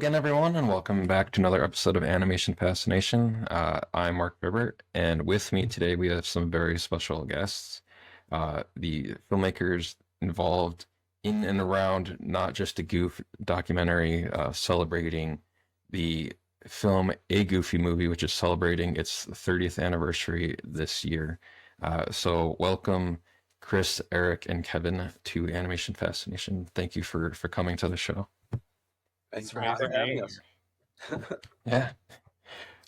again, everyone, and welcome back to another episode of Animation Fascination. I'm Marc Vibbert, and with me today we have some very special guests. The filmmakers involved in and around Not Just a Goof documentary celebrating the film A Goofy Movie, which is celebrating its 30th anniversary this year. So welcome, Chris, Eric, and Kevin to Animation Fascination. Thank you for coming to the show. Thanks for Thanks for having having us. Yeah.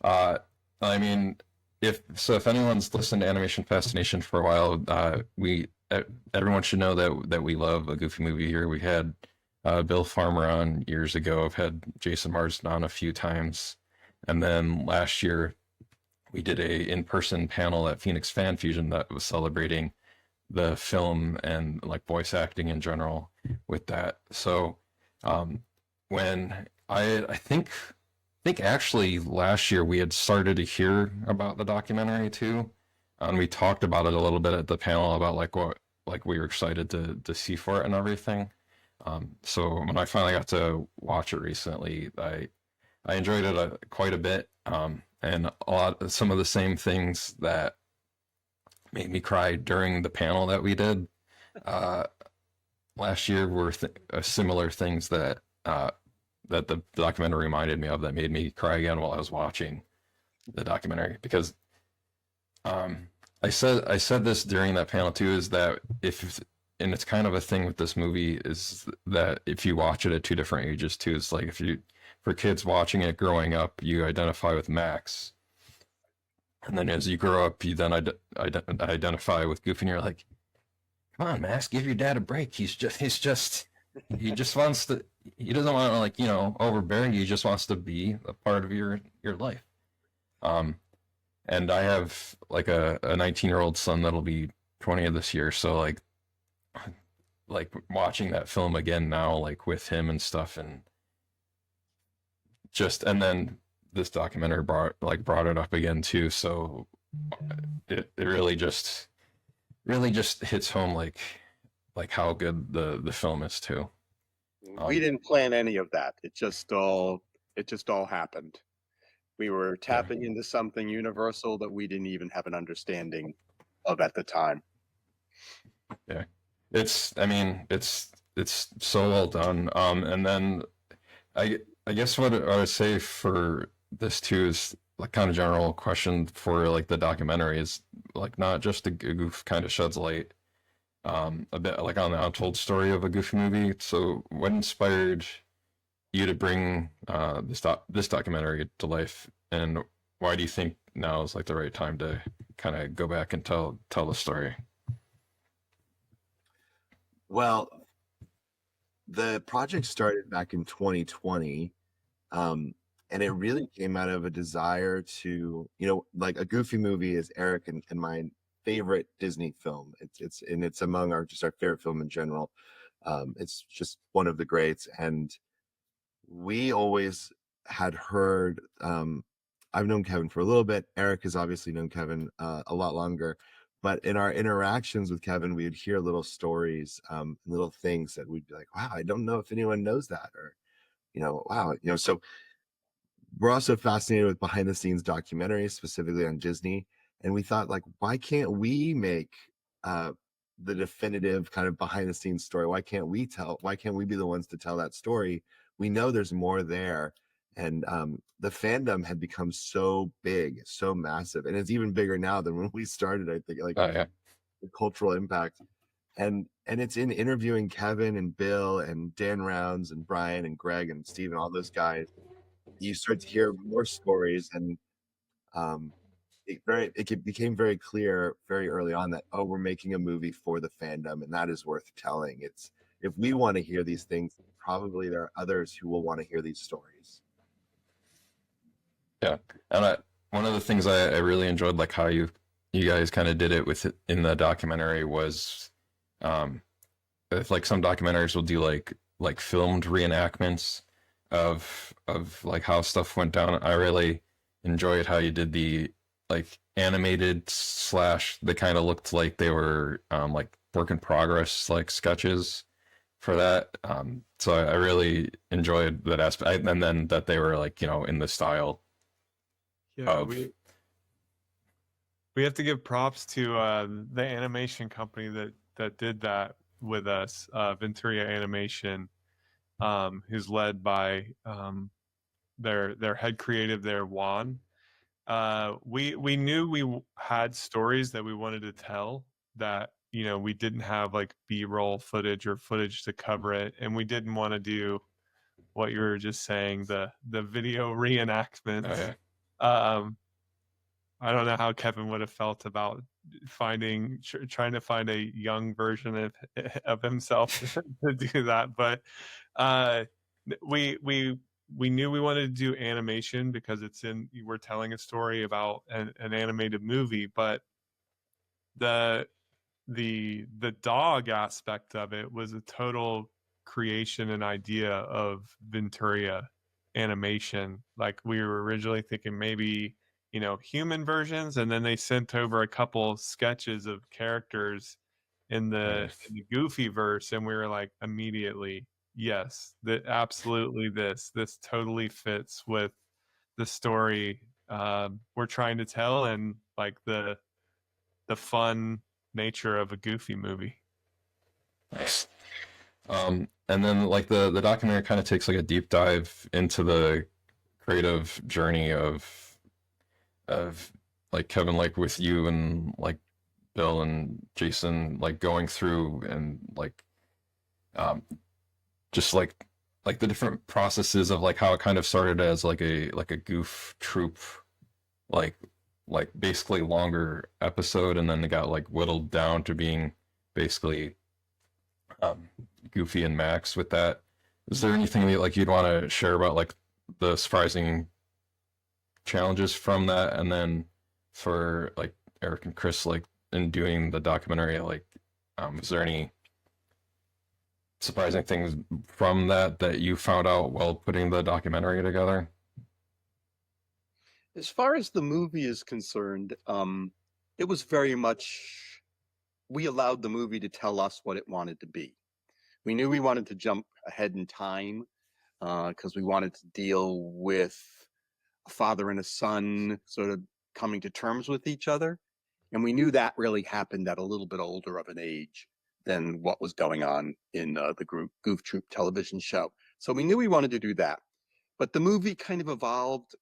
Uh, I mean, if anyone's listened to Animation Fascination for a while, everyone should know that we love a Goofy movie here. We had Bill Farmer on years ago. I've had Jason Marsden on a few times, and then last year we did a in-person panel at Phoenix Fan Fusion that was celebrating the film and like voice acting in general with that. So when I think actually last year we had started to hear about the documentary too, and we talked about it a little bit at the panel about like what like we were excited to see for it and everything. So when I finally got to watch it recently, I enjoyed it quite a bit, and some of the same things that made me cry during the panel that we did uh, last year were similar things that the documentary reminded me of that made me cry again while I was watching the documentary because I said this during that panel too is that if and it's kind of a thing with this movie is that if you watch it at two different ages too, it's like if you for kids watching it growing up, you identify with Max, and then as you grow up, you then identify with Goofy, and you're like, come on, Max, give your dad a break. He just wants to. He doesn't want to like overbearing you. He just wants to be a part of your life. Um, and I have like a 19-year-old son that'll be 20 this year. So like watching that film again now, like with him and stuff, and and then this documentary brought it up again too. So it really just hits home like how good the film is too. We didn't plan any of that. It just all happened. We were Yeah, tapping into something universal that we didn't even have an understanding of at the time. yeah. I mean, it's so well done. And then I I guess what I would say for this too is like kind of general question for like the documentary is like not just a goof kind of sheds light a bit like on the untold story of a Goofy movie. So what inspired you to bring this documentary to life, and why do you think now is like the right time to kind of go back and tell the story? Well, the project started back in 2020, and it really came out of a desire to, like a Goofy movie is Eric and my favorite Disney film. It's among our favorite film in general. It's just one of the greats, and we always had heard. I've known Kevin for a little bit. Eric has obviously known Kevin a lot longer, but in our interactions with Kevin, we would hear little stories, little things that we'd be like, "Wow, I don't know if anyone knows that," or "Wow." So we're also fascinated with behind the scenes documentaries, specifically on Disney, and we thought, like, why can't we make uh, the definitive kind of behind the scenes story? Why can't we be the ones to tell that story? We know there's more there, and the fandom had become so big, so massive, and it's even bigger now than when we started. I think, like, Oh yeah, the cultural impact, and it's in interviewing Kevin and Bill and Dan Rounds and Brian and Greg and Steven, all those guys. You start to hear more stories, and um, became very clear very early on that, oh, we're making a movie for the fandom, and that is worth telling. It's If we want to hear these things, probably there are others who will want to hear these stories. yeah. And one of the things I really enjoyed like how you guys kind of did it with it in the documentary was um if like some documentaries will do like filmed reenactments of like how stuff went down. I really enjoyed how you did the like animated slash they kind of looked like they were like work in progress like sketches for that. So I really enjoyed that aspect, and then that they were like, in the style Yeah, of. we have to give props to the animation company that did that with us, Venturia Animation, who's led by their head creative there, Juan. We knew we had stories that we wanted to tell that we didn't have like B-roll footage or footage to cover it, and we didn't want to do what you were just saying, the video reenactments. Oh, yeah. I don't know how Kevin would have felt about trying to find a young version of himself to do that, but we knew we wanted to do animation because we're telling a story about an animated movie, but the dog aspect of it was a total creation and idea of Venturia Animation. Like, we were originally thinking maybe human versions, and then they sent over a couple sketches of characters in the Goofy verse, and we were like, immediately, yes, that absolutely, this totally fits with the story we're trying to tell, and like the fun nature of a Goofy movie. Nice. And then like the documentary kind of takes like a deep dive into the creative journey of like Kevin, like with you and like Bill and Jason, like going through and like just like the different processes of like how it kind of started as like a goof troop, like basically longer episode, and then it got like whittled down to being basically Goofy and Max with that. Is there anything that like you'd want to share about like the surprising challenges from that, and then for like Eric and Chris, like in doing the documentary, like is there any surprising things from that you found out while putting the documentary together? As far as the movie is concerned, it was very much, we allowed the movie to tell us what it wanted to be. We knew we wanted to jump ahead in time because we wanted to deal with a father and a son sort of coming to terms with each other. And we knew that really happened at a little bit older of an age than what was going on in the Goof Troop television show. So we knew we wanted to do that. But the movie kind of evolved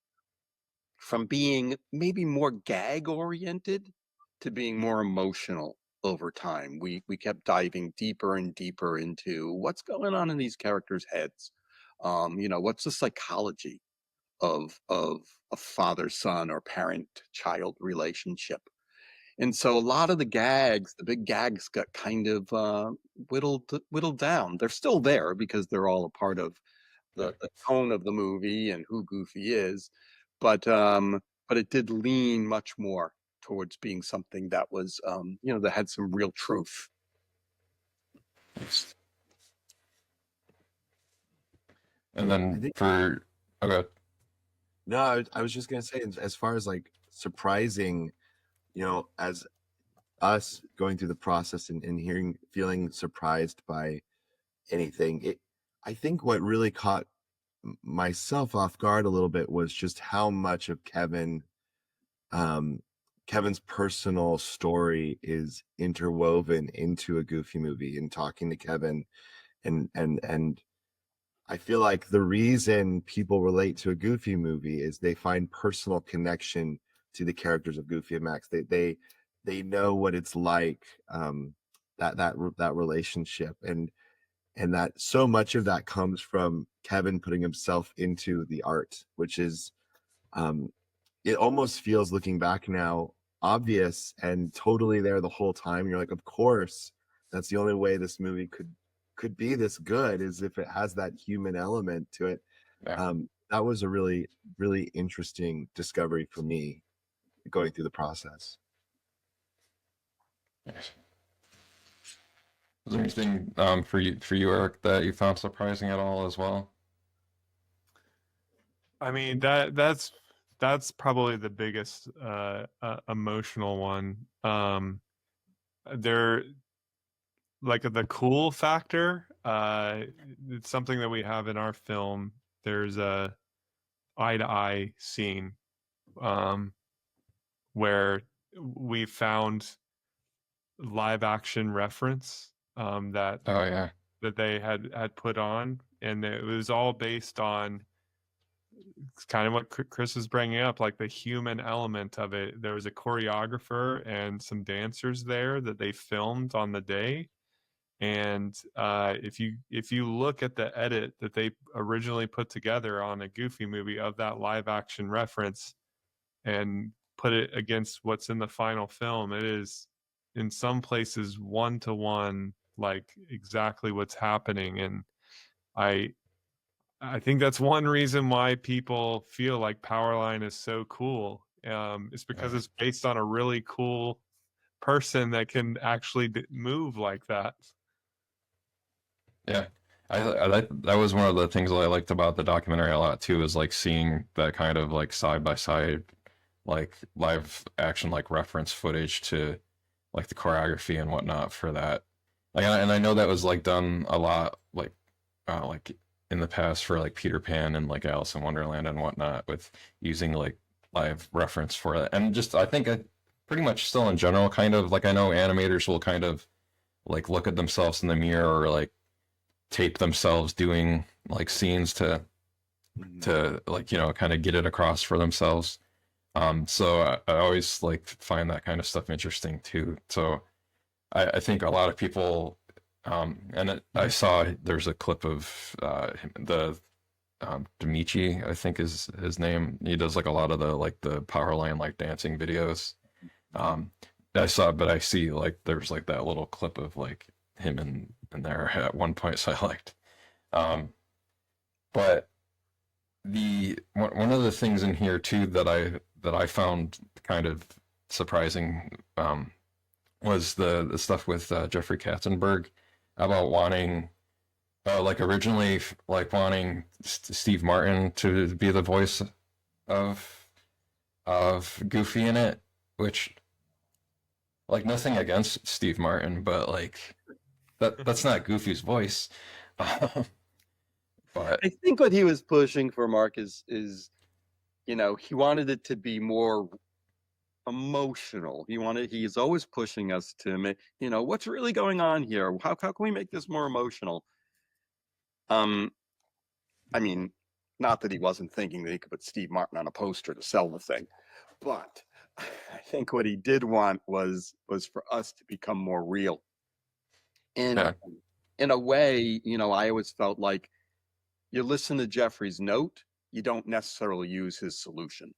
from being maybe more gag oriented to being more emotional over time. We kept diving deeper and deeper into what's going on in these characters' heads. What's the psychology of a father-son or parent-child relationship. And so a lot of the big gags got kind of whittled down. They're still there because they're all a part of the tone of the movie and who Goofy is, but it did lean much more towards being something that was that had some real truth. And then for okay. No, I was just gonna say, as far as like surprising, as us going through the process and feeling surprised by anything, I think what really caught myself off guard a little bit was just how much of Kevin's personal story is interwoven into a Goofy movie. And talking to Kevin, and I feel like the reason people relate to a Goofy movie is they find personal connection to the characters of Goofy and Max. They know what it's like, that relationship, and that so much of that comes from Kevin putting himself into the art, which is it almost feels, looking back now, obvious and totally there the whole time. You're like, of course, that's the only way this movie could be this good, is if it has that human element to it. Yeah. That was a really, really interesting discovery for me going through the process. Yes. Was there anything for you, Eric, that you found surprising at all as well? I mean, that's probably the biggest emotional one. There, like, the cool factor it's something that we have in our film. There's a eye-to-eye scene where we found live action reference that Oh yeah. that they had put on, and it was all based on kind of what Chris is bringing up, like the human element of it. There was a choreographer and some dancers there that they filmed on the day. And if you look at the edit that they originally put together on a Goofy movie of that live action reference and put it against what's in the final film, it is in some places 1-to-1, like exactly what's happening. And I think that's one reason why people feel like Powerline is so cool. It's because it's based on a really cool person that can actually move like that. Yeah. That was one of the things that I liked about the documentary a lot too, is like seeing that kind of like side by side, like live action, like reference footage to like the choreography and whatnot for that. Like, and I know that was like done a lot, like in the past for like Peter Pan and like Alice in Wonderland and whatnot, with using like live reference for it. And just, I think pretty much still in general, kind of like, I know animators will kind of like look at themselves in the mirror, or like tape themselves doing like scenes to like, you know, kind of get it across for themselves. So I always like find that kind of stuff interesting too. So I think a lot of people, I saw there's a clip of the Demichi, I think is his name. He does like a lot of the Powerline like dancing videos. But I see like there's like that little clip of like him in there at one point, so I liked. But one of the things in here too that I found kind of surprising was the stuff with Jeffrey Katzenberg about wanting, like originally like wanting Steve Martin to be the voice of Goofy in it, which, like, nothing against Steve Martin, but like that's not Goofy's voice. But I think what he was pushing for, Mark, is you know, he wanted it to be more emotional. He's always pushing us to make, you know, what's really going on here? How can we make this more emotional? I mean, not that he wasn't thinking that he could put Steve Martin on a poster to sell the thing, but I think what he did want was for us to become more real. And yeah, in a way, you know, I always felt like you listen to Jeffrey's note, you don't necessarily use his solution.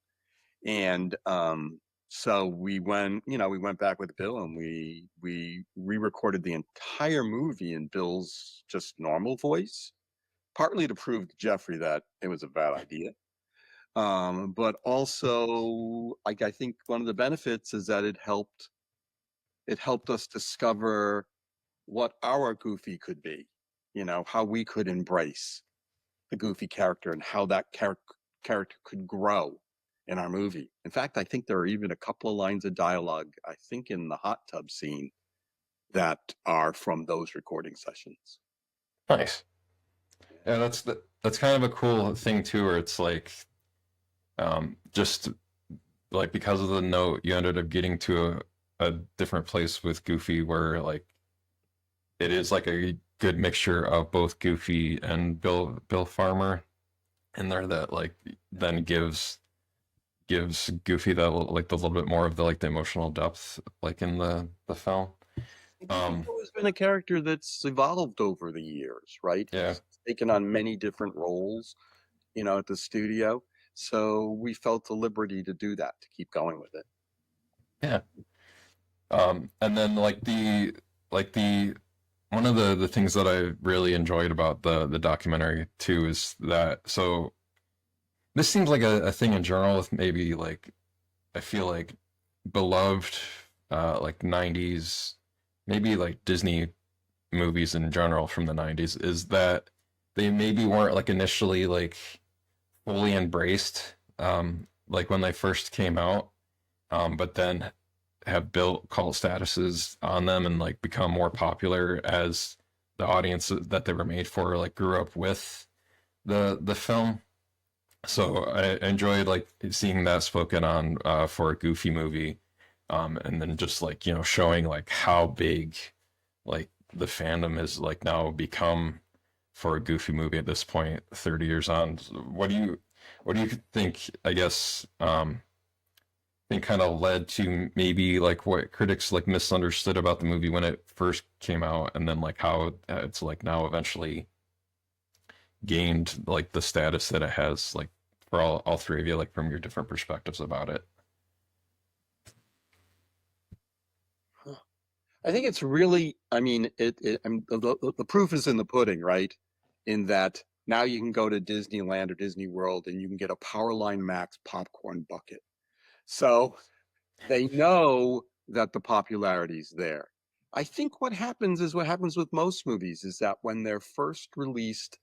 And so we went back with Bill and we re-recorded the entire movie in Bill's just normal voice, partly to prove to Jeffrey that it was a bad idea. But also, like, I think one of the benefits is that it helped us discover what our Goofy could be, you know, how we could embrace the Goofy character and how that character could grow in our movie. In fact, I think there are even a couple of lines of dialogue, I think in the hot tub scene, that are from those recording sessions. nice. Yeah, that's kind of a cool thing too, where it's like, just like because of the note, you ended up getting to a different place with Goofy, where like it is like a good mixture of both Goofy and Bill Farmer in there, that like then gives Goofy that like the little bit more of the like the emotional depth like in the film. He's always been a character that's evolved over the years, right? Yeah. He's taken on many different roles, you know, at the studio. So we felt the liberty to do that, to keep going with it. Yeah. And then like the one of the things that I really enjoyed about the documentary too is that, so this seems like a thing in general with maybe like, I feel like beloved like 90s, maybe like Disney movies in general from the 90s, is that they maybe weren't like initially like fully embraced like when they first came out, but then have built cult statuses on them and like become more popular as the audience that they were made for like grew up with the film. So I enjoyed like seeing that spoken on for a Goofy movie, and then just like showing like how big like the fandom has like now become for a Goofy movie at this point, 30 years on. What do you think? I guess think kind of led to maybe like what critics like misunderstood about the movie when it first came out, and then like how it's like now eventually gained like the status that it has, like for all three of you, like from your different perspectives about it. I think it's really, I mean, the proof is in the pudding, right? In that now you can go to Disneyland or Disney World and you can get a Powerline Max popcorn bucket. So they know that the popularity is there. I think what happens is what happens with most movies is that when they're first released,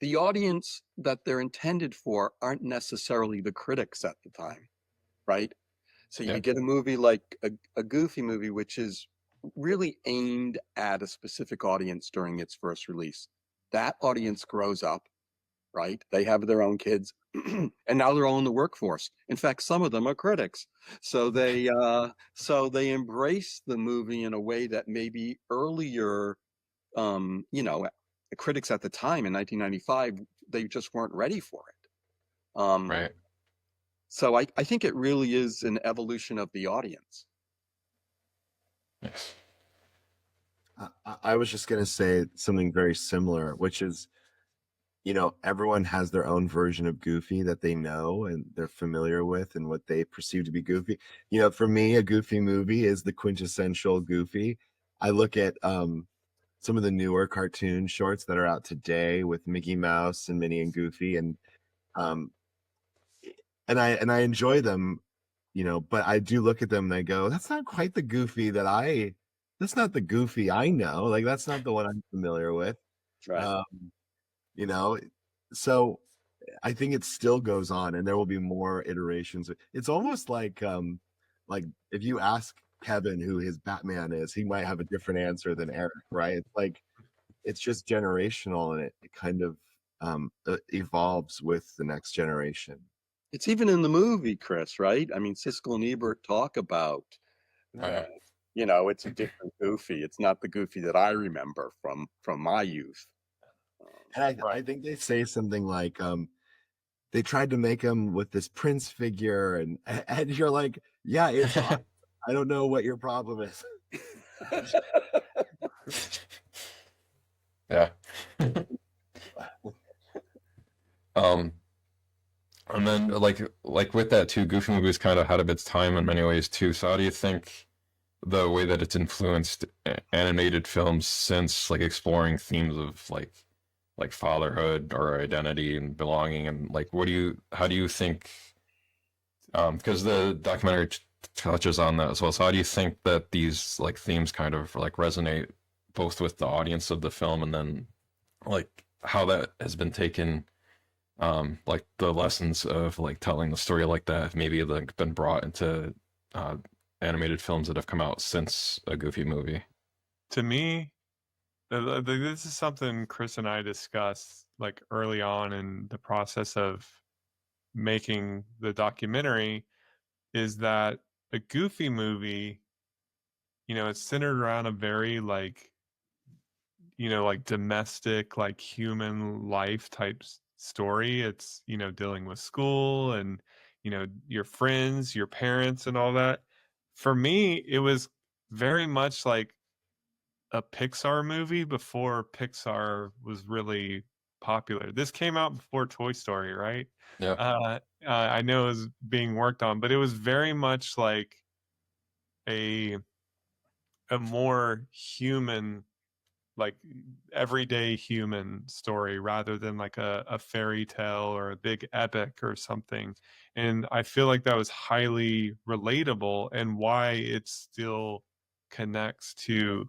the audience that they're intended for aren't necessarily the critics at the time, right? So you Yeah. get a movie like a Goofy movie, which is really aimed at a specific audience during its first release. That audience grows up, right? They have their own kids, and now they're all in the workforce. In fact, some of them are critics. So they embrace the movie in a way that maybe earlier, the critics at the time in 1995, they just weren't ready for it. Right. So I think it really is an evolution of the audience. Yes. I was just going to say something very similar, which is, everyone has their own version of Goofy that they know and they're familiar with and what they perceive to be Goofy. For me, a Goofy movie is the quintessential Goofy. I look at some of the newer cartoon shorts that are out today with Mickey Mouse and Minnie and Goofy, um, and I enjoy them, but I do look at them and I go, that's not quite the Goofy that's not the Goofy I know. Like, that's not the one I'm familiar with. Right. Um, you know, so I think it still goes on and there will be more iterations. It's almost like if you ask Kevin who his Batman is, he might have a different answer than Eric, right? It's like, it's just generational, and it kind of evolves with the next generation. It's even in the movie, Chris, right? I mean, Siskel and Ebert talk about that, it's a different Goofy. It's not the Goofy that I remember from my youth. And I think they say something like, they tried to make him with this Prince figure, and you're like, yeah, it's awesome. I don't know what your problem is. Yeah. And then like with that too, Goofy movie is kind of ahead of its time in many ways too. So how do you think the way that it's influenced animated films since, like exploring themes of like fatherhood or identity and belonging, and like how do you think, because the documentary touches on that as well. So how do you think that these like themes kind of like resonate both with the audience of the film, and then like how that has been taken, like the lessons of like telling the story like that have maybe like been brought into animated films that have come out since a Goofy movie? To me, this is something Chris and I discussed like early on in the process of making the documentary, is that a Goofy movie, it's centered around a very like domestic, like human life type story. It's, dealing with school and, your friends, your parents and all that. For me, it was very much like a Pixar movie before Pixar was really popular. This came out before Toy Story, right? Yeah. I know it was being worked on, but it was very much like a more human, like everyday human story rather than like a fairy tale or a big epic or something. And I feel like that was highly relatable, and why it still connects to,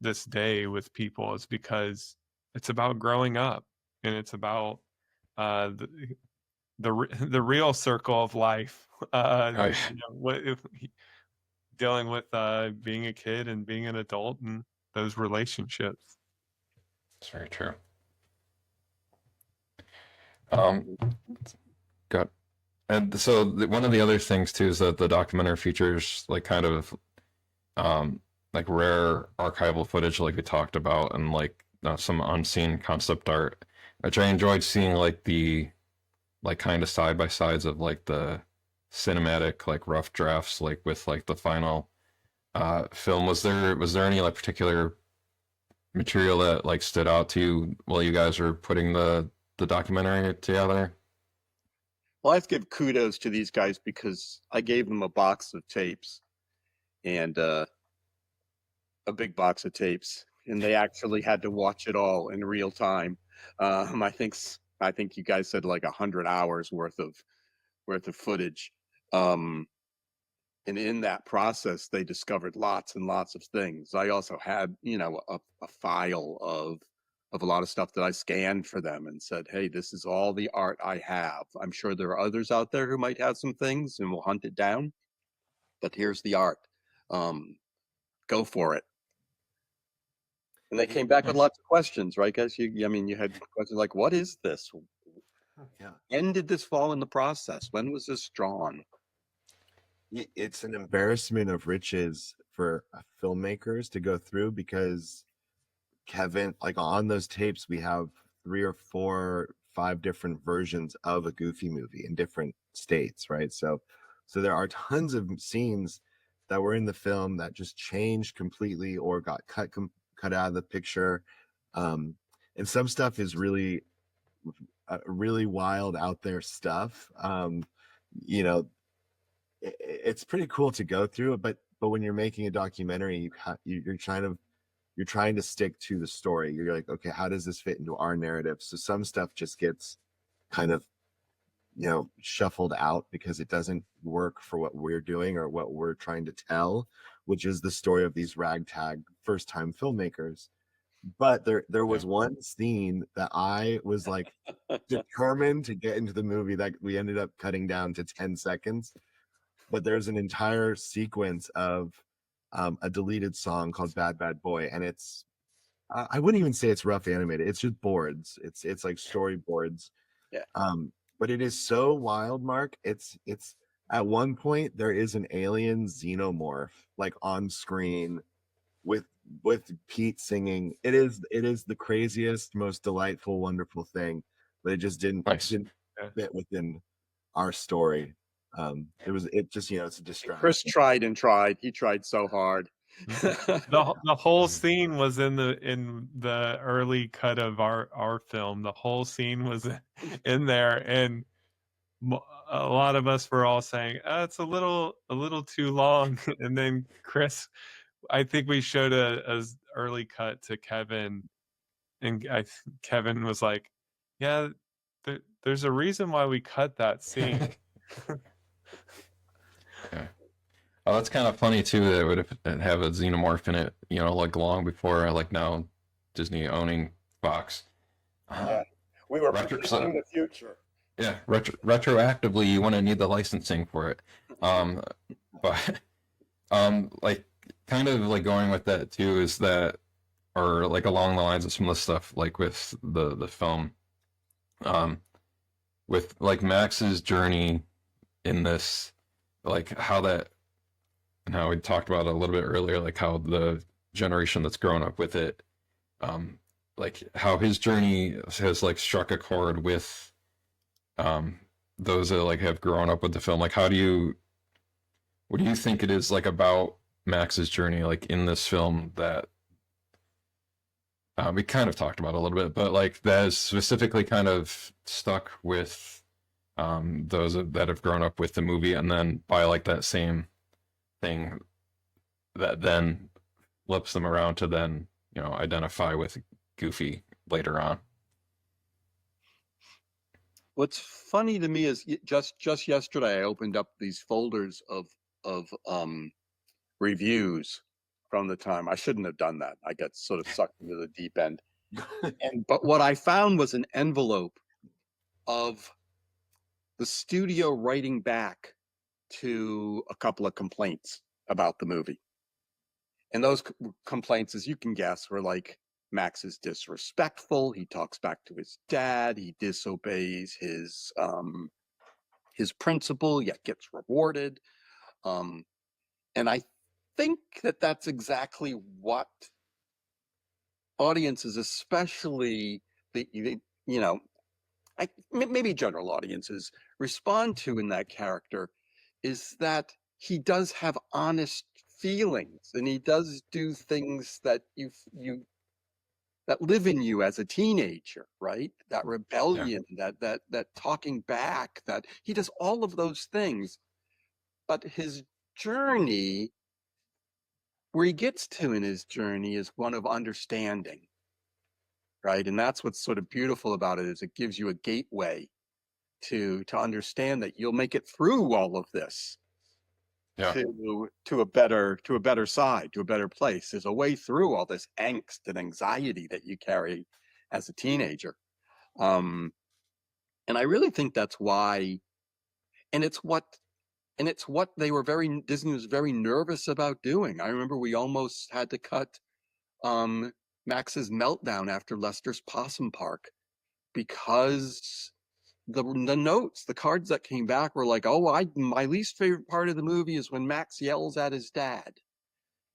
this day with people, is because it's about growing up, and it's about the the real circle of life. Oh, yeah. What if dealing with being a kid and being an adult and those relationships. It's very true. Got And so one of the other things too is that the documentary features like kind of like rare archival footage like we talked about, and like some unseen concept art, which I enjoyed seeing, like the like kind of side by sides of like the cinematic like rough drafts like with like the final film. Was there any like particular material that like stood out to you while you guys were putting the documentary together? Well, I have to give kudos to these guys because I gave them a box of tapes and a big box of tapes, and they actually had to watch it all in real time. I think you guys said like 100 hours worth of footage. And in that process, they discovered lots and lots of things. I also had, a file of a lot of stuff that I scanned for them and said, hey, this is all the art I have. I'm sure there are others out there who might have some things, and we'll hunt it down. But here's the art. Go for it. And they came back with lots of questions, right, guys? You had questions like, what is this? Yeah. When did this fall in the process? When was this drawn? It's an embarrassment of riches for filmmakers to go through, because Kevin, like on those tapes, we have 3 or 4, 5 different versions of a Goofy movie in different states, right? So there are tons of scenes that were in the film that just changed completely or got cut out of the picture. And some stuff is really wild out there stuff. It's pretty cool to go through it, but when you're making a documentary, you're trying to stick to the story. You're like, okay, how does this fit into our narrative? So some stuff just gets kind of, shuffled out because it doesn't work for what we're doing or what we're trying to tell, which is the story of these ragtag first-time filmmakers. But there was one scene that I was like determined to get into the movie that we ended up cutting down to 10 seconds. But there's an entire sequence of a deleted song called Bad Bad Boy, and it's I wouldn't even say it's rough animated. It's just boards. It's like storyboards. Yeah. But it is so wild, Mark. It's at one point there is an alien xenomorph like on screen with Pete singing. It is the craziest, most delightful, wonderful thing, but it just didn't fit within our story. It's a distraction. Chris tried and tried. He tried so hard. The whole scene was in the early cut of our film. The whole scene was in there, and a lot of us were all saying, it's a little too long. And then Chris, I think we showed a early cut to Kevin, and Kevin was like, yeah, there's a reason why we cut that scene. Yeah. Oh, that's kind of funny too. That it would have a xenomorph in it, like long before, like now Disney owning Fox. We were predicting the future. Yeah, retroactively, you want to need the licensing for it. But like kind of like going with that too is that, or like along the lines of some of the stuff like with the film, with like Max's journey in this, like how that, and how we talked about it a little bit earlier, like how the generation that's grown up with it, like how his journey has like struck a chord with those that like have grown up with the film. Like what do you think it is like about Max's journey like in this film that we kind of talked about a little bit, but like that is specifically kind of stuck with those that have grown up with the movie, and then by like that same thing that then flips them around to then identify with Goofy later on. What's funny to me is just yesterday I opened up these folders of reviews from the time. I shouldn't have done that. I got sort of sucked into the deep end. But what I found was an envelope of the studio writing back to a couple of complaints about the movie. And those complaints, as you can guess, were like, Max is disrespectful. He talks back to his dad. He disobeys his principal, yet gets rewarded. And I think that that's exactly what audiences, especially maybe general audiences, respond to in that character, is that he does have honest feelings, and he does do things that that live in you as a teenager, right? That rebellion, that talking back, that he does all of those things. But his journey, where he gets to in his journey, is one of understanding, right? And that's what's sort of beautiful about it, is it gives you a gateway to understand that you'll make it through all of this to a better side, to a better place. There's a way through all this angst and anxiety that you carry as a teenager. And I really think that's why, and it's what Disney was very nervous about doing. I remember we almost had to cut Max's meltdown after Lester's Possum Park, because the notes, the cards that came back were like, oh, my least favorite part of the movie is when Max yells at his dad.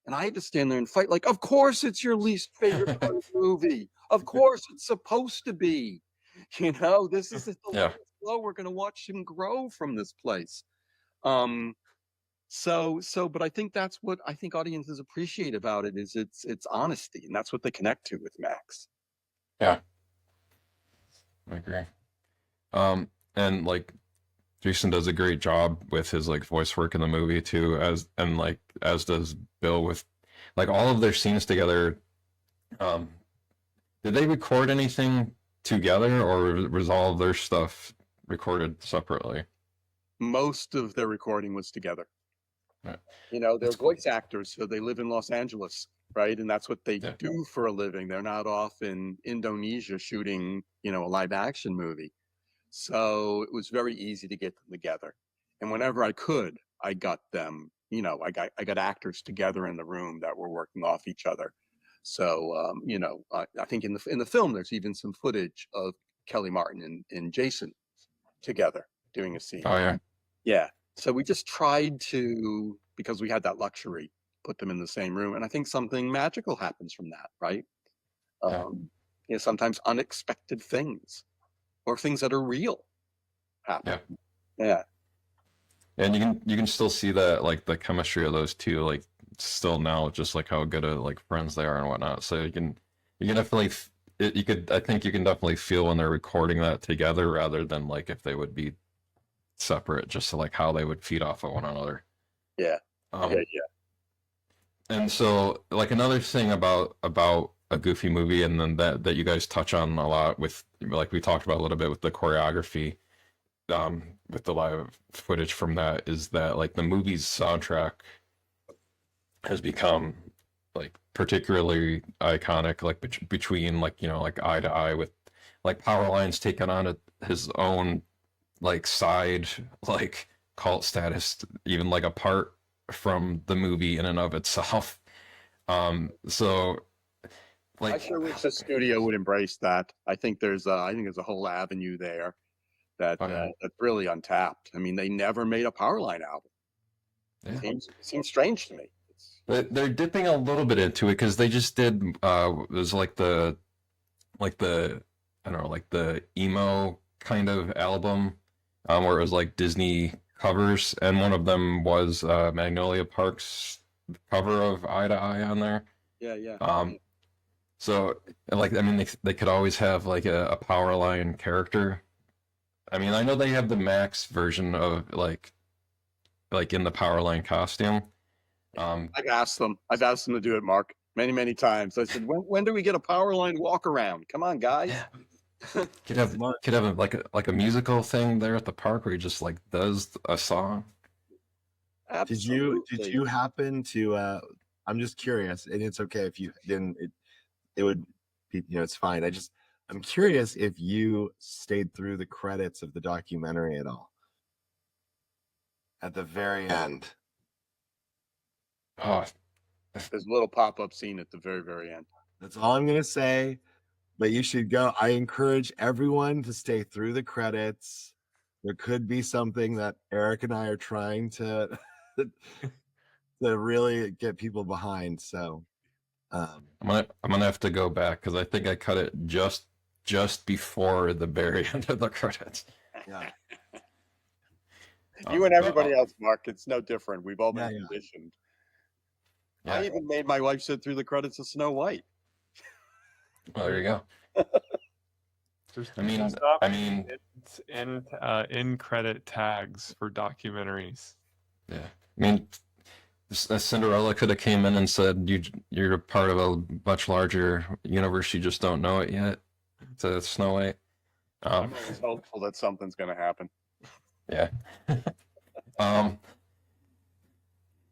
And I had to stand there and fight, like, of course it's your least favorite part of the movie. Of course it's supposed to be. This is the last blow. We're going to watch him grow from this place. But I think that's what I think audiences appreciate about it, is its honesty, and that's what they connect to with Max. Yeah, I agree. And like Jason does a great job with his like voice work in the movie too, as does Bill with like all of their scenes together. Did they record anything together, or was all of their stuff recorded separately? Most of their recording was together. Right. They're voice actors, so they live in Los Angeles, right? And that's what they do for a living. They're not off in Indonesia shooting, a live action movie. So it was very easy to get them together. And whenever I could, I got them, I got actors together in the room that were working off each other. So, I think in the film, there's even some footage of Kelly Martin and Jason together doing a scene. Oh, yeah. Yeah. So we just tried to, because we had that luxury, put them in the same room. And I think something magical happens from that, right? Sometimes unexpected things, or things that are real, happen. Yeah. And you can still see that, like the chemistry of those two, like still now, just like how good of like friends they are and whatnot. So you can definitely I think you can definitely feel when they're recording that together, rather than like if they would be separate, just to like how they would feed off of one another. Yeah. And so like another thing about a Goofy movie, and then that you guys touch on a lot with, like we talked about a little bit with the choreography, with the live footage from that, is that like the movie's soundtrack has become like particularly iconic, like between like like Eye to Eye, with like Powerline's taken on his own like side like cult status, even like apart from the movie in and of itself. So like, I sure wish the studio would embrace that. I think there's a whole avenue there that's really untapped. I mean, they never made a Powerline album. It seems strange to me. They're dipping a little bit into it, because they just did it was like the I don't know, like the emo kind of album, where it was like Disney covers, and one of them was Magnolia Park's cover of Eye to Eye on there. Yeah. So like, I mean, they could always have like a Powerline character. I mean, I know they have the Max version of like in the Powerline costume. I've asked them to do it, Mark, many times. I said, when do we get a Powerline walk around? Come on, guys. Yeah. could have like a musical thing there at the park where he just like does a song. Absolutely. Did you happen to I'm just curious, and it's okay if you didn't, it would be, it's fine. I'm curious if you stayed through the credits of the documentary at all. At the very end. Oh, There's a little pop-up scene at the very, very end. That's all I'm gonna say. But you should go. I encourage everyone to stay through the credits. There could be something that Eric and I are trying to to really get people behind. So I'm gonna have to go back because I think I cut it just before the very end of the credits. yeah. You and everybody else, Mark, it's no different. We've all been Yeah. conditioned. Yeah. I even made my wife sit through the credits of Snow White. Well, there you go. I mean, it's in credit tags for documentaries. yeah. I mean, Cinderella could have came in and said, you're a part of a much larger universe. You just don't know it yet." To Snow White. I'm always hopeful that something's going to happen. Yeah.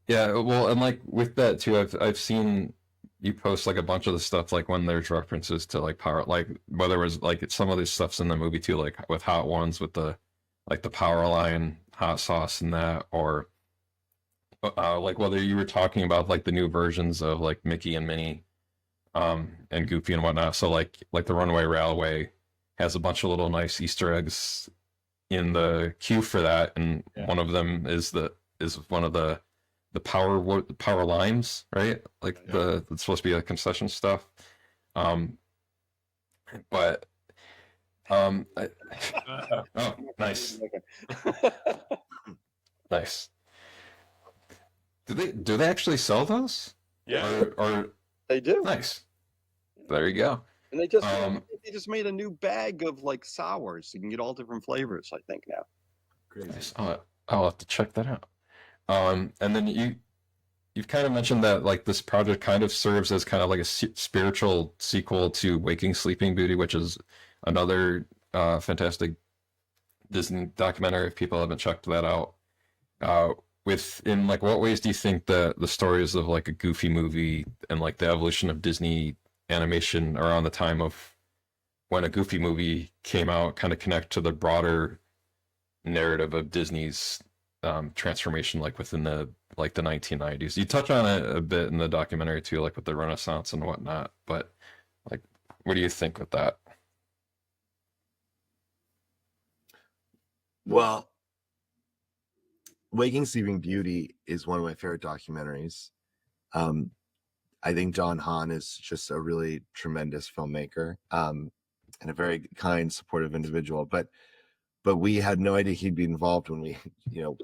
Yeah. Well, and like with that too, I've seen you post like a bunch of the stuff, like when there's references to like power, like whether it was like some of these stuff's in the movie too, like with Hot Ones with the like the Powerline hot sauce and that, or like whether you were talking about like the new versions of like Mickey and Minnie, and Goofy and whatnot. So like the Runaway Railway has a bunch of little nice Easter eggs in the queue for that, and one of them is one of the power lines, right? Like it's supposed to be a concession stuff. But oh, nice. Nice. Do they actually sell those? Yeah. Or they do. Nice. There you go. And they just made a new bag of like sours. You can get all different flavors, I think, now. Nice. I'll have to check that out. And then you've kind of mentioned that like this project kind of serves as kind of like a spiritual sequel to Waking Sleeping Beauty, which is another fantastic Disney documentary. If people haven't checked that out, in like what ways do you think the stories of like a Goofy movie and like the evolution of Disney animation around the time of when a Goofy movie came out kind of connect to the broader narrative of Disney's transformation, like within the 1990s? You touch on it a bit in the documentary too, like with the Renaissance and whatnot, but like what do you think with that? Well, Waking Sleeping Beauty is one of my favorite documentaries. I think John Hahn is just a really tremendous filmmaker, and a very kind, supportive individual. But we had no idea he'd be involved when we,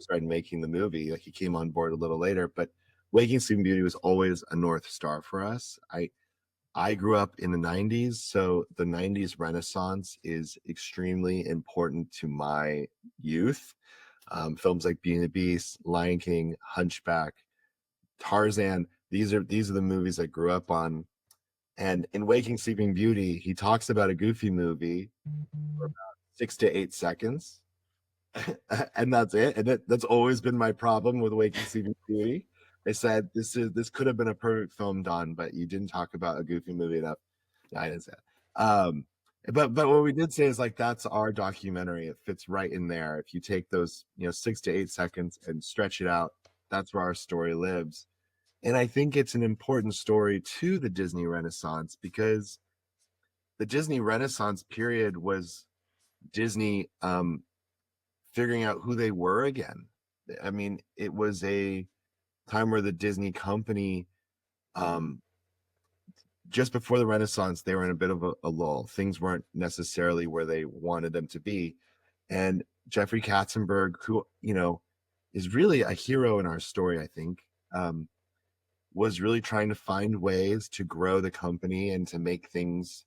started making the movie. Like, he came on board a little later, but Waking Sleeping Beauty was always a North Star for us. I grew up in the 90s, so the 90s Renaissance is extremely important to my youth. Films like Beauty and the Beast, Lion King, Hunchback, Tarzan, these are the movies I grew up on. And in Waking Sleeping Beauty, he talks about a Goofy movie for about 6 to 8 seconds. And that's it. And that's always been my problem with Waking Sleeping Beauty. They said this could have been a perfect film, Don, but you didn't talk about a Goofy movie enough. No, I didn't say that. But what we did say is like, that's our documentary. It fits right in there. If you take those 6 to 8 seconds and stretch it out, that's where our story lives. And I think it's an important story to the Disney Renaissance, because the Disney Renaissance period was Disney figuring out who they were again. I mean, it was a time where the Disney company, just before the Renaissance, they were in a bit of a lull. Things weren't necessarily where they wanted them to be. And Jeffrey Katzenberg, who, is really a hero in our story, I think, was really trying to find ways to grow the company and to make things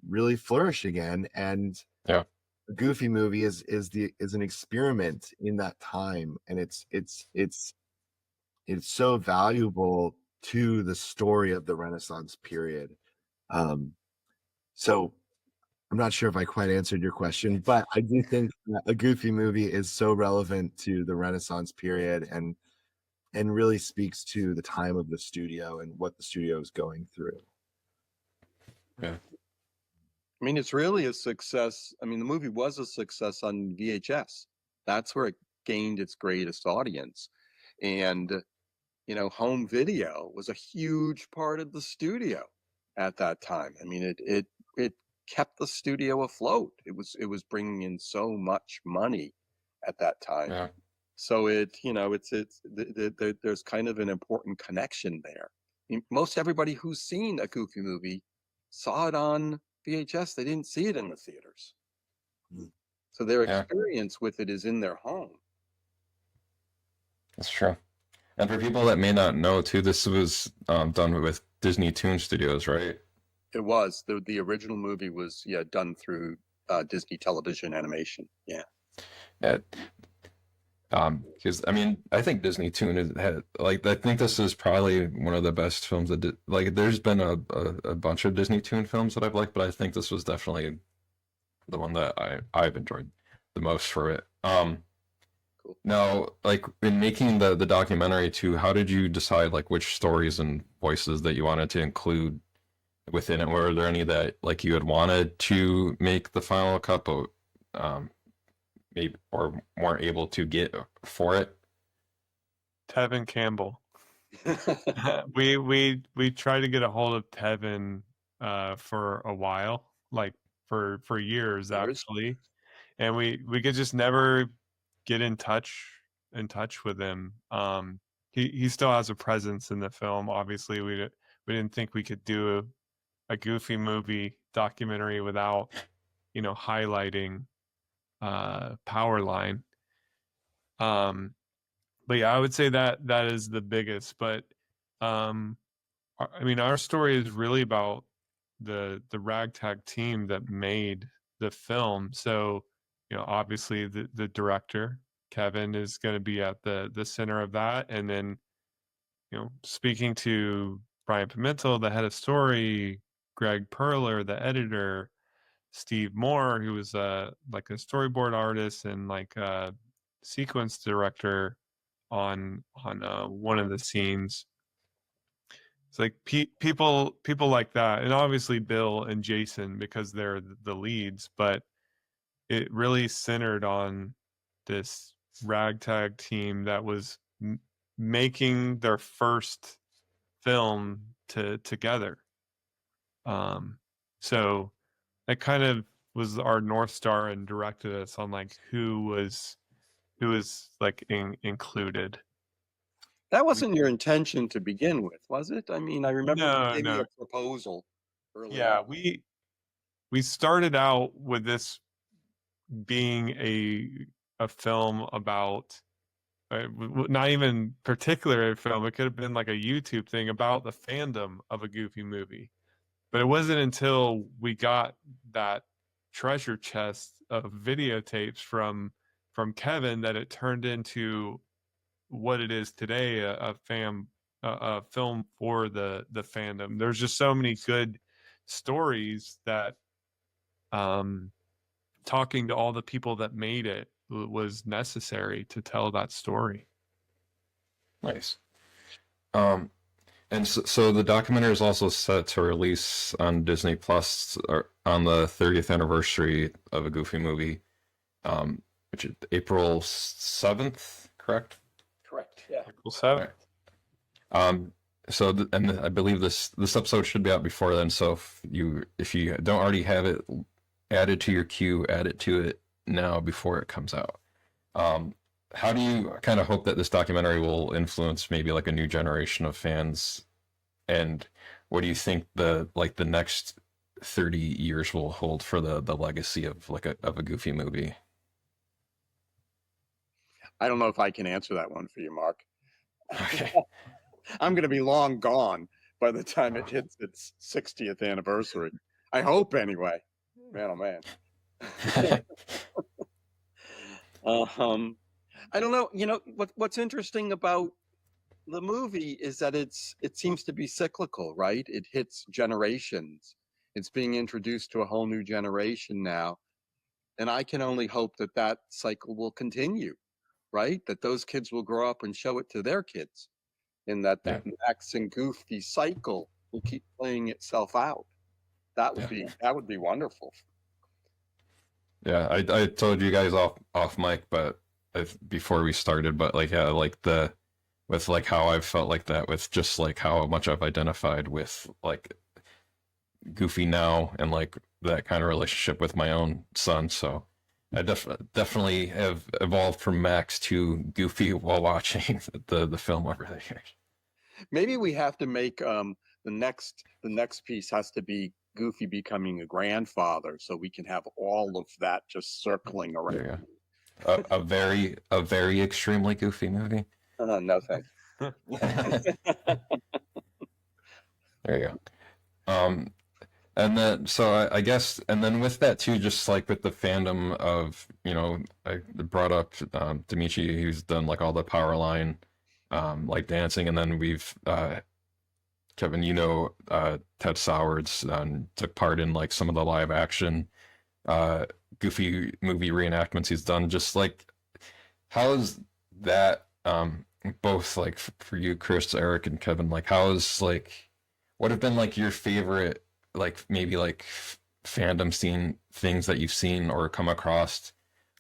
really flourish again. And yeah, a Goofy movie is an experiment in that time, and it's so valuable to the story of the Renaissance period. So I'm not sure if I quite answered your question, but I do think that a Goofy movie is so relevant to the Renaissance period, and really speaks to the time of the studio and what the studio is going through. Yeah. I mean, it's really a success. I mean, the movie was a success on VHS. That's where it gained its greatest audience. And home video was a huge part of the studio at that time. I mean, it kept the studio afloat. It was bringing in so much money at that time. Yeah. So there's kind of an important connection there. I mean, most everybody who's seen a Goofy movie saw it on VHS. They didn't see it in the theaters. So their Yeah. experience with it is in their home. That's true. And for people that may not know too, this was done with Disney Toon Studios, right? It was the original movie was done through Disney Television Animation. Yeah. Yeah. Because I mean, I think Disney Toon I think this is probably one of the best films that did, like. There's been a bunch of Disney Toon films that I've liked, but I think this was definitely the one that I've enjoyed the most for it. Cool. Now, like in making the documentary too, how did you decide like which stories and voices that you wanted to include within it? Were there any that like you had wanted to make the final cut, but maybe or weren't able to get for it? Tevin Campbell. we tried to get a hold of Tevin for a while, like for years actually, and we could just never get in touch with him. He still has a presence in the film. Obviously, we didn't think we could do a Goofy movie documentary without highlighting Powerline. But yeah, I would say that is the biggest. But I mean, our story is really about the ragtag team that made the film. So obviously the director Kevin is going to be at the center of that, and then speaking to Brian Pimentel, the head of story, Greg Perler, the editor, Steve Moore, who was like a storyboard artist and like a sequence director on one of the scenes. It's like people like that, and obviously Bill and Jason because they're the leads, but it really centered on this ragtag team that was making their first film together. So that kind of was our North Star and directed us on like who was like included. That wasn't your intention to begin with, was it? I mean, I remember maybe No. a proposal early Yeah, on. we started out with this being a film about not even particular a film. It could have been like a YouTube thing about the fandom of a Goofy movie. But it wasn't until we got that treasure chest of videotapes from Kevin that it turned into what it is today, a film for the fandom. There's just so many good stories that talking to all the people that made it was necessary to tell that story. Nice. And so the documentary is also set to release on Disney Plus on the 30th anniversary of a Goofy movie, which is April 7th, correct? Correct. Yeah. April 7th. And I believe this episode should be out before then. So if you don't already have it added to your queue, add it to it now before it comes out. How do you kind of hope that this documentary will influence maybe like a new generation of fans? And what do you think the next 30 years will hold for the legacy of a Goofy movie? I don't know if I can answer that one for you, Mark. Okay. I'm going to be long gone by the time it hits its 60th anniversary. I hope anyway. Man, oh man. I don't know. What's interesting about the movie is that it seems to be cyclical, right? It hits generations. It's being introduced to a whole new generation now. And I can only hope that cycle will continue, right? That those kids will grow up and show it to their kids. And that Max and Goofy cycle will keep playing itself out. That would be wonderful. Yeah, I told you guys off mic, but before we started, but the with like how I've felt like that with just like how much I've identified with like Goofy now and like that kind of relationship with my own son. So I definitely have evolved from Max to Goofy while watching the film over the years. Maybe we have to make the next piece has to be Goofy becoming a grandfather, so we can have all of that just circling around. Yeah, a very extremely Goofy movie. No thanks. There you go. And then so I guess and then with that too, just like with the fandom of I brought up Dimitri, who's done like all the Powerline like dancing, and then we've Kevin, Ted Sowards took part in like some of the live action Goofy movie reenactments he's done. Just like how's that both like for you, Chris, Eric, and Kevin, like how's like what have been like your favorite like maybe like fandom scene things that you've seen or come across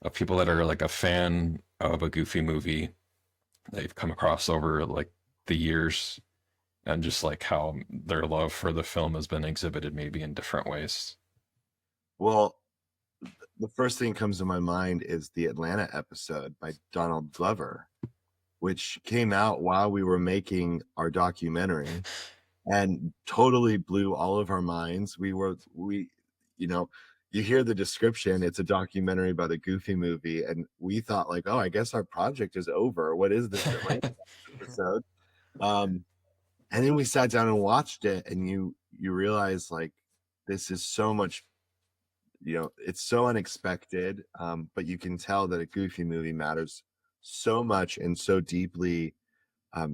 of people that are like a fan of a Goofy movie that you've come across over like the years, and just like how their love for the film has been exhibited maybe in different ways. Well, the first thing that comes to my mind is the Atlanta episode by Donald Glover, which came out while we were making our documentary and totally blew all of our minds. You hear the description, it's a documentary about a Goofy movie, and we thought like, oh, I guess our project is over. What is this Atlanta episode? And then we sat down and watched it, and you realize like this is so much, it's so unexpected, but you can tell that a Goofy movie matters so much and so deeply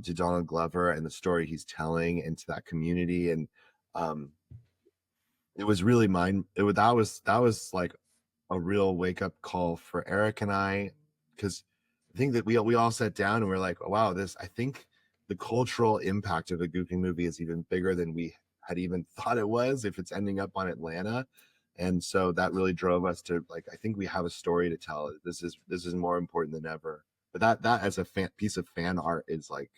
to Donald Glover and the story he's telling and to that community. And it was really that was like a real wake up call for Eric and I, because I think that we all sat down and we're like, oh, wow, I think the cultural impact of a Goofy movie is even bigger than we had even thought it was if it's ending up on Atlanta. And so that really drove us to like, I think we have a story to tell. This is more important than ever. But that as a piece of fan art is like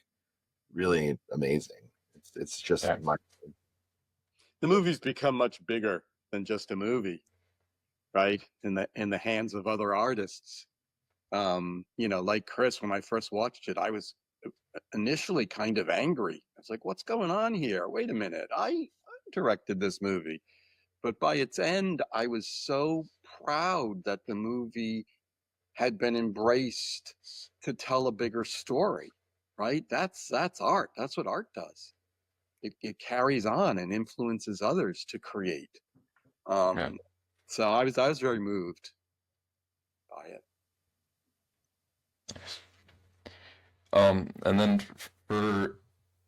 really amazing. It's just The movie's become much bigger than just a movie, right? In the hands of other artists. Like Chris, when I first watched it, I was initially kind of angry. I was like, what's going on here? Wait a minute. I directed this movie. But by its end, I was so proud that the movie had been embraced to tell a bigger story, right? That's art. That's what art does. It carries on and influences others to create. So I was very moved by it. And then for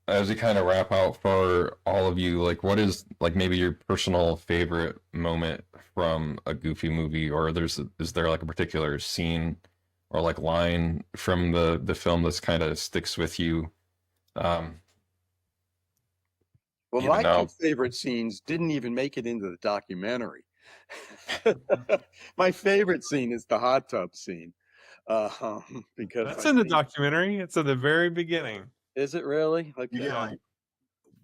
as we kind of wrap out for all of you, like what is like maybe your personal favorite moment from a Goofy movie, or is there like a particular scene or like line from the film that's kind of sticks with you? Well, my two favorite scenes didn't even make it into the documentary. My favorite scene is the hot tub scene. Because that's in the documentary. It's at the very beginning. Is it really? Like, yeah.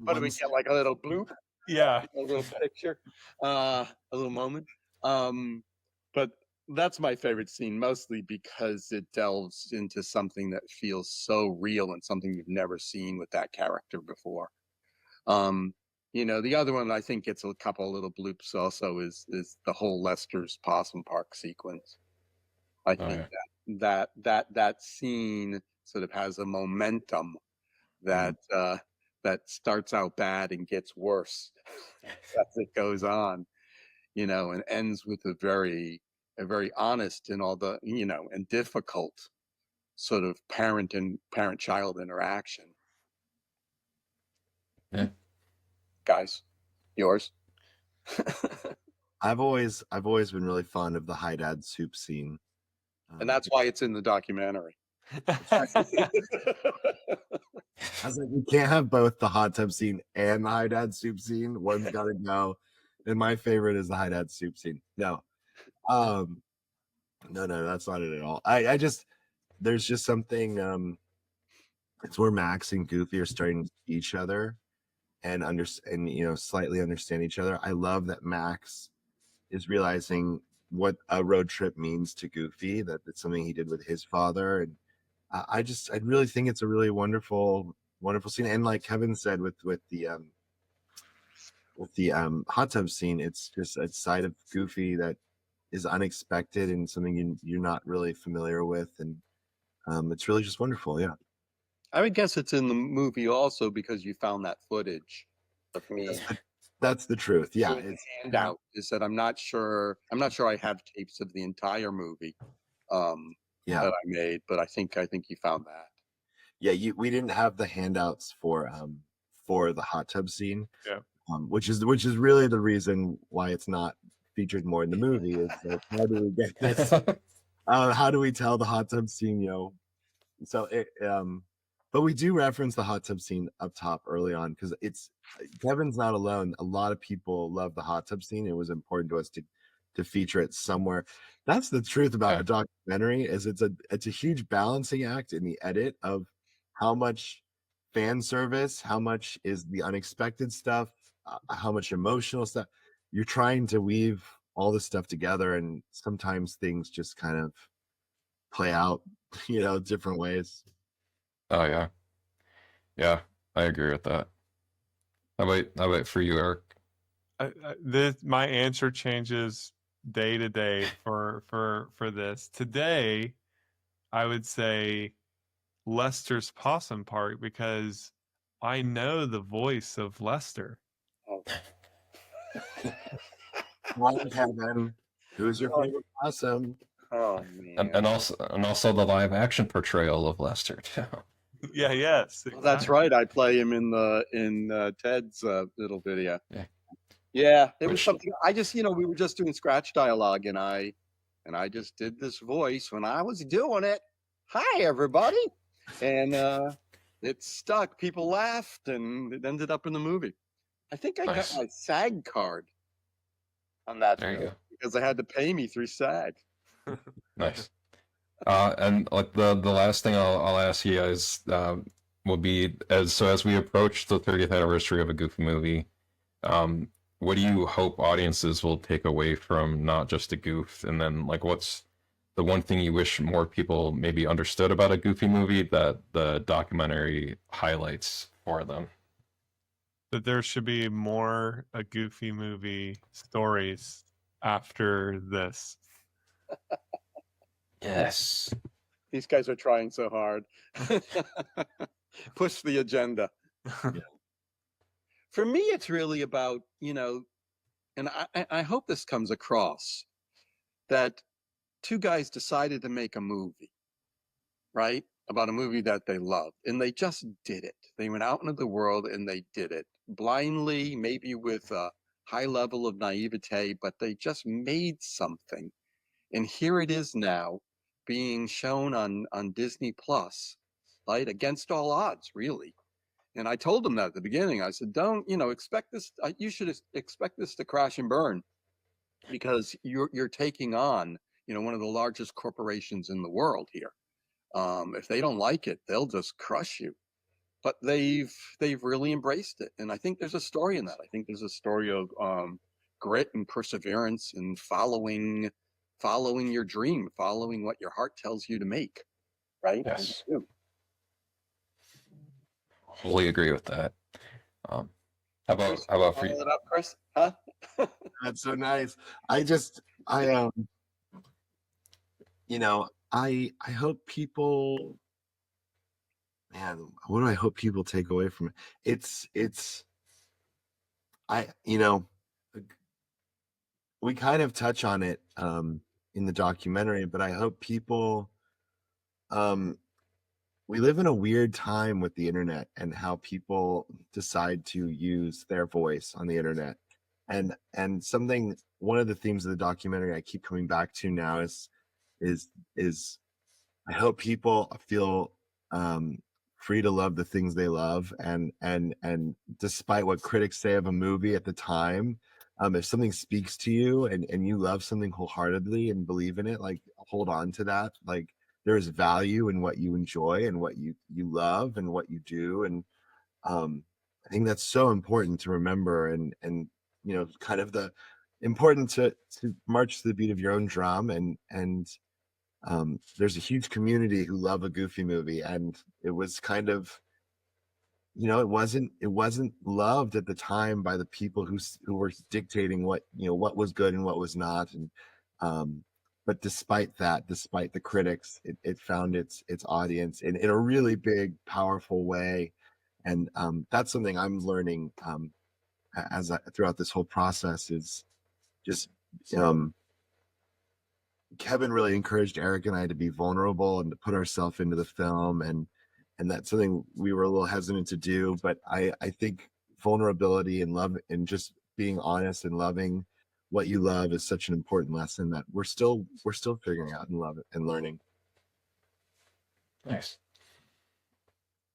What do we get? Like a little bloop? Yeah, a little picture, a little moment. But that's my favorite scene, mostly because it delves into something that feels so real and something you've never seen with that character before. The other one I think gets a couple of little bloops also is the whole Lester's Possum Park sequence. I think that scene sort of has a momentum that that starts out bad and gets worse as it goes on, and ends with a very honest and all the and difficult sort of parent-child interaction. Yeah. Guys, yours? I've always been really fond of the Hi Dad soup scene. And that's why it's in the documentary. I was like, we can't have both the hot tub scene and the Hi Dad soup scene. One's got to go. And my favorite is the Hi Dad soup scene. No, that's not it at all. I just, there's just something it's where Max and Goofy are starting to see each other and slightly understand each other. I love that Max is realizing what a road trip means to Goofy, that it's something he did with his father. And I really think it's a really wonderful scene. And like Kevin said, with the hot tub scene, it's just a side of Goofy that is unexpected and something you're not really familiar with. And it's really just wonderful. Yeah. I would guess it's in the movie also because you found that footage of me. That's the truth. Yeah. Doing the It's handout is that I'm not sure I have tapes of the entire movie yeah. that I made, but I think you found that. Yeah, we didn't have the handouts for the hot tub scene. Yeah. Which is really the reason why it's not featured more in the movie. Is like, how do we get this? How do we tell the hot tub scene? So but we do reference the hot tub scene up top early on because Kevin's not alone. A lot of people love the hot tub scene. It was important to us to feature it somewhere. That's the truth about a documentary. Is it's a huge balancing act in the edit of how much fan service, how much is the unexpected stuff, how much emotional stuff. You're trying to weave all this stuff together, and sometimes things just kind of play out, different ways. Oh yeah, yeah, I agree with that. How about for you, Eric? My answer changes day to day for this. Today, I would say Lester's Possum Park because I know the voice of Lester. Oh. Kevin, who's your favorite possum? Oh man. And also the live action portrayal of Lester too. Yeah, yes. Well, that's right. I play him in Ted's little video. Yeah. Yeah, it was something. I just, we were just doing scratch dialogue, and I just did this voice when I was doing it. Hi, everybody, and it stuck. People laughed, and it ended up in the movie. I think I got my SAG card on that. There you go. Because they had to pay me through SAG. Nice. And like the last thing I'll ask you guys will be as we approach the 30th anniversary of a Goofy movie, what do you hope audiences will take away from Not Just a Goof? And then like what's the one thing you wish more people maybe understood about a Goofy movie that the documentary highlights for them? That there should be more a Goofy movie stories after this. Yes. These guys are trying so hard. Push the agenda. Yeah. For me, it's really about, and I hope this comes across, that two guys decided to make a movie, right? About a movie that they loved. And they just did it. They went out into the world and they did it blindly, maybe with a high level of naivete, but they just made something. And here it is now being shown on Disney Plus, right? Against all odds, really. And I told them that at the beginning. I said, don't, expect this. You should expect this to crash and burn because you're taking on, one of the largest corporations in the world here. If they don't like it, they'll just crush you. But they've really embraced it. And I think there's a story in that. I think there's a story of grit and perseverance and following your dream, following what your heart tells you to make. Right? Yes. Wholly agree with that. How about for you? It up, Chris? Huh? That's so nice. I hope people, man, what do I hope people take away from it? We kind of touch on it in the documentary, but I hope people, we live in a weird time with the internet and how people decide to use their voice on the internet. And one of the themes of the documentary I keep coming back to now is I hope people feel free to love the things they love, and despite what critics say of a movie at the time, if something speaks to you and you love something wholeheartedly and believe in it, like hold on to that. Like there's value in what you enjoy and what you love and what you do. And I think that's so important to remember, and you know, kind of the important to march to the beat of your own drum. And there's a huge community who love a Goofy movie, and it was kind of, you know, it wasn't loved at the time by the people who were dictating what, you know, what was good and what was not. And but despite that, despite the critics, it found its audience in a really big, powerful way. And that's something I'm learning throughout this whole process, is just Kevin really encouraged Eric and I to be vulnerable and to put ourselves into the film, and that's something we were a little hesitant to do. But I think vulnerability and love and just being honest and loving what you love is such an important lesson that we're still figuring out and love it and learning. Nice.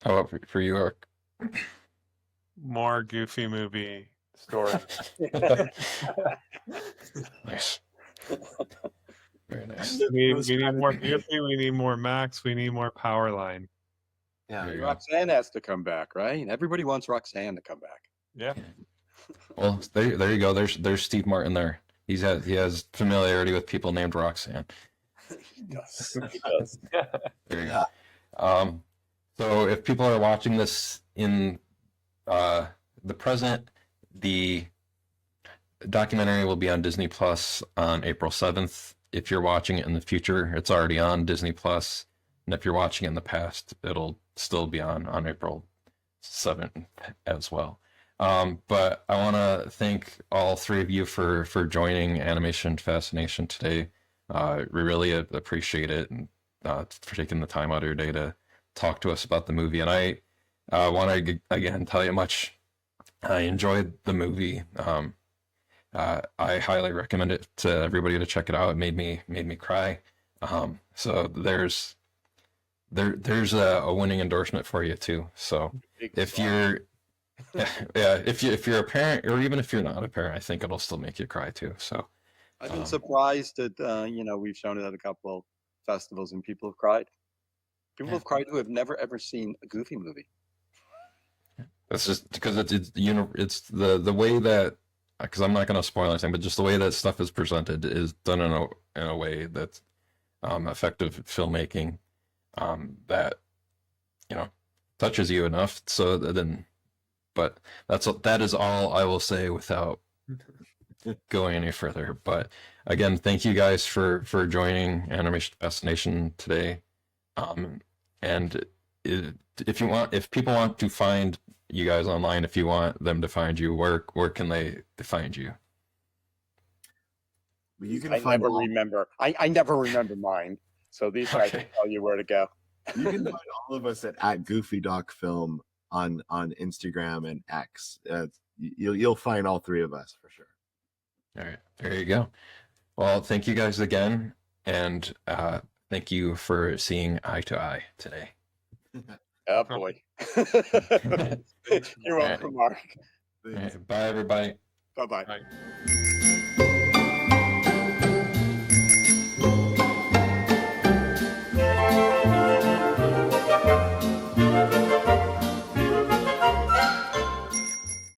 How about for you, Eric? More Goofy movie stories. Nice. Very nice. We need more Goofy. We need more Max. We need more Powerline. Yeah. There you go. Roxanne has to come back, right? Everybody wants Roxanne to come back. Yeah. Well, there you go. There's Steve Martin there. He has familiarity with people named Roxanne. He does. He does. There you go. So if people are watching this in the present, the documentary will be on Disney Plus on April 7th. If you're watching it in the future, it's already on Disney Plus. And if you're watching it in the past, it'll still be on April 7th as well. But I want to thank all three of you for joining Animation Fascination today. We really appreciate it, and for taking the time out of your day to talk to us about the movie. And I want to again tell you how much I enjoyed the movie. I highly recommend it to everybody to check it out. It made me cry. So there's a winning endorsement for you too. So if you're if you're a parent, or even if you're not a parent, I think it'll still make you cry too. So I've been surprised that we've shown it at a couple of festivals and people have cried. People have cried who have never ever seen a Goofy movie. that's just because it's the way that, because I'm not going to spoil anything, but just the way that stuff is presented is done in a way that's effective filmmaking that touches you enough. So then, but that is all I will say without going any further. But again, thank you guys for joining Animation Fascination today. And if people want to find you guys online, if you want them to find you, where can they find you? You can I find never remember. I never remember mine. So these guys Okay. can tell you where to go. You can find all of us at Goofy Doc Film on Instagram and X. You'll find all three of us for sure. All right, there you go. Well, thank you guys again, and thank you for seeing eye to eye today. Oh boy. You're welcome, Mark. All right, bye, everybody. Bye-bye. Bye.